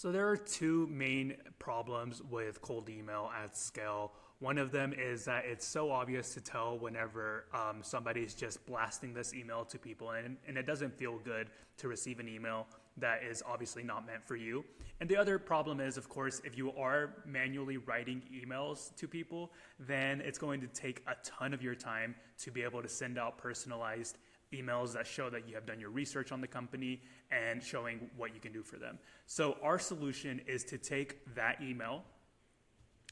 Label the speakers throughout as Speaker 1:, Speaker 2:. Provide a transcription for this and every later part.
Speaker 1: So there are two main problems with cold email at scale. One of them is that it's so obvious to tell whenever somebody's just blasting this email to people, and it doesn't feel good to receive an email that is obviously not meant for you. And the other problem is, of course, if you are manually writing emails to people, then it's going to take a ton of your time to be able to send out personalized emails that show that you have done your research on the company and showing what you can do for them. So our solution is to take that email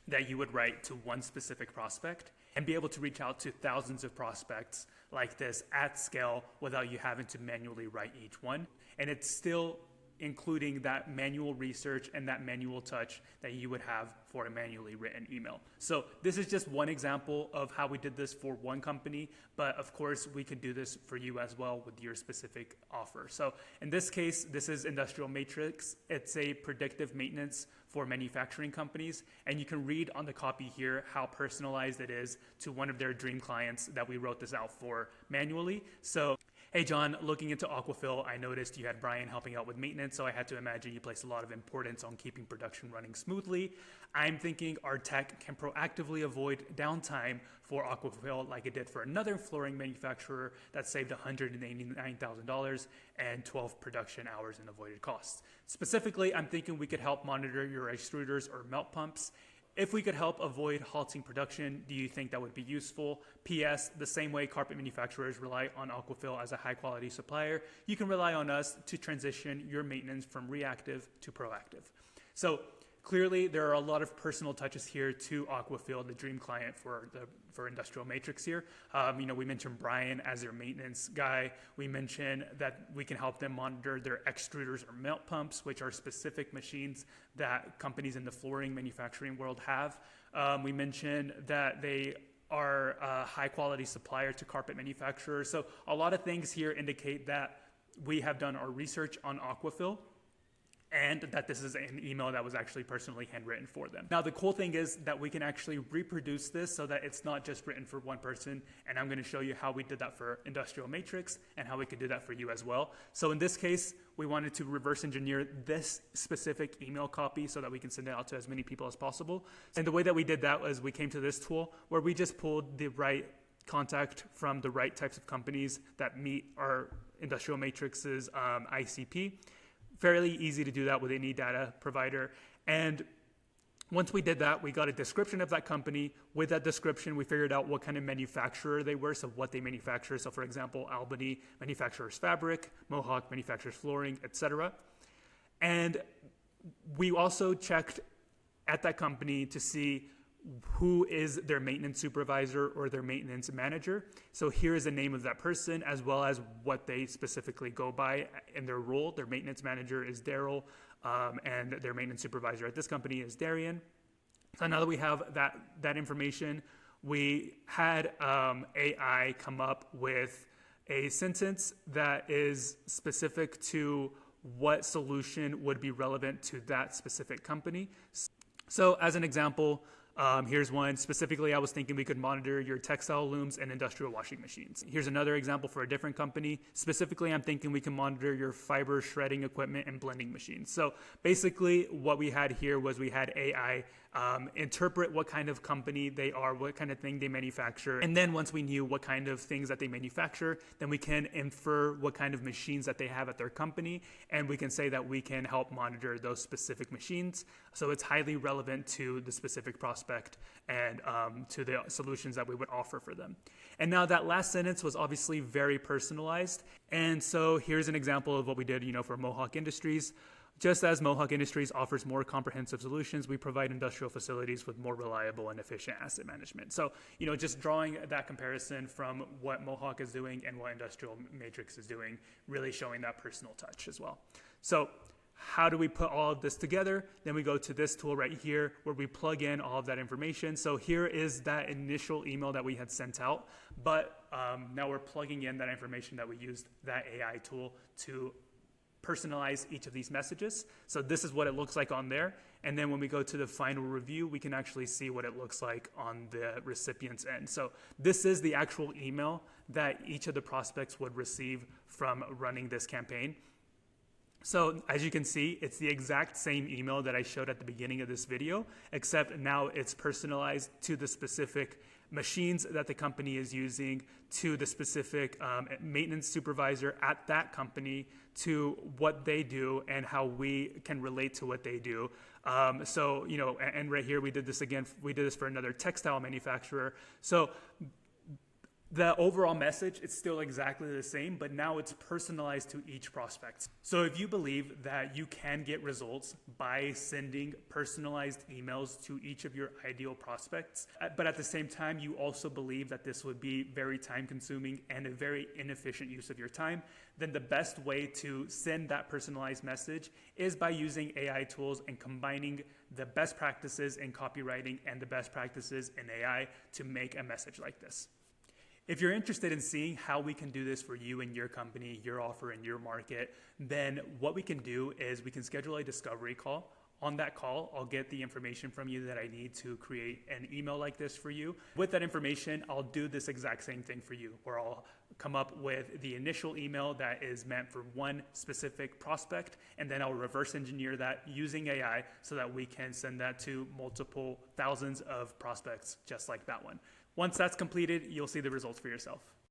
Speaker 1: that you would write to one specific prospect and be able to reach out to thousands of prospects like this at scale without you having to manually write each one. And it's still including that manual research and that manual touch that you would have for a manually written email. So this is just one example of how we did this for one company, but of course we could do this for you as well with your specific offer. So in this case, this is Industrial Matrix. It's a predictive maintenance for manufacturing companies, and you can read on the copy here how personalized it is to one of their dream clients that we wrote this out for manually. So, hey John, looking into Aquafil, I noticed you had Brian helping out with maintenance, so I had to imagine you placed a lot of importance on keeping production running smoothly. I'm thinking our tech can proactively avoid downtime for Aquafil like it did for another flooring manufacturer that saved $189,000 and 12 production hours in avoided costs. Specifically, I'm thinking we could help monitor your extruders or melt pumps. If we could help avoid halting production, do you think that would be useful? P.S. The same way carpet manufacturers rely on Aquafil as a high-quality supplier, you can rely on us to transition your maintenance from reactive to proactive. So clearly, there are a lot of personal touches here to Aquafil, the dream client for Industrial Matrix here. We mentioned Brian as their maintenance guy. We mentioned that we can help them monitor their extruders or melt pumps, which are specific machines that companies in the flooring manufacturing world have. We mentioned that they are a high quality supplier to carpet manufacturers. So a lot of things here indicate that we have done our research on Aquafil, and that this is an email that was actually personally handwritten for them. Now, the cool thing is that we can actually reproduce this so that it's not just written for one person, and I'm gonna show you how we did that for Industrial Matrix and how we could do that for you as well. So in this case, we wanted to reverse engineer this specific email copy so that we can send it out to as many people as possible. And the way that we did that was we came to this tool where we just pulled the right contact from the right types of companies that meet our Industrial Matrix's ICP. Fairly easy to do that with any data provider. And once we did that, we got a description of that company. With that description, we figured out what kind of manufacturer they were, so what they manufacture. So for example, Albany manufactures fabric, Mohawk manufactures flooring, etc. And we also checked at that company to see who is their maintenance supervisor or their maintenance manager. So here is the name of that person as well as what they specifically go by in their role. Their maintenance manager is Daryl, and their maintenance supervisor at this company is Darian. So now that we have that information, we had AI come up with a sentence that is specific to what solution would be relevant to that specific company. So as an example, here's one. Specifically, I was thinking we could monitor your textile looms and industrial washing machines. Here's another example for a different company. Specifically, I'm thinking we can monitor your fiber shredding equipment and blending machines. So basically, what we had here was we had AI interpret what kind of company they are, what kind of thing they manufacture. And then once we knew what kind of things that they manufacture, then we can infer what kind of machines that they have at their company. And we can say that we can help monitor those specific machines. So it's highly relevant to the specific prospect and to the solutions that we would offer for them. And now that last sentence was obviously very personalized. And so here's an example of what we did, for Mohawk Industries. Just as Mohawk Industries offers more comprehensive solutions, we provide industrial facilities with more reliable and efficient asset management. So, just drawing that comparison from what Mohawk is doing and what Industrial Matrix is doing, really showing that personal touch as well. So how do we put all of this together? Then we go to this tool right here where we plug in all of that information. So here is that initial email that we had sent out, but now we're plugging in that information that we used that AI tool to personalize each of these messages. So this is what it looks like on there. And then when we go to the final review, we can actually see what it looks like on the recipient's end. So this is the actual email that each of the prospects would receive from running this campaign. So as you can see, it's the exact same email that I showed at the beginning of this video, except now it's personalized to the specific machines that the company is using, to the specific maintenance supervisor at that company, to what they do and how we can relate to what they do. So, you know, and right here we did this again, we did this for another textile manufacturer. So the overall message is still exactly the same, but now it's personalized to each prospect. So if you believe that you can get results by sending personalized emails to each of your ideal prospects, but at the same time, you also believe that this would be very time consuming and a very inefficient use of your time, then the best way to send that personalized message is by using AI tools and combining the best practices in copywriting and the best practices in AI to make a message like this. If you're interested in seeing how we can do this for you and your company, your offer and your market, then what we can do is we can schedule a discovery call. On that call, I'll get the information from you that I need to create an email like this for you. With that information, I'll do this exact same thing for you, where I'll come up with the initial email that is meant for one specific prospect, and then I'll reverse engineer that using AI so that we can send that to multiple thousands of prospects just like that one. Once that's completed, you'll see the results for yourself.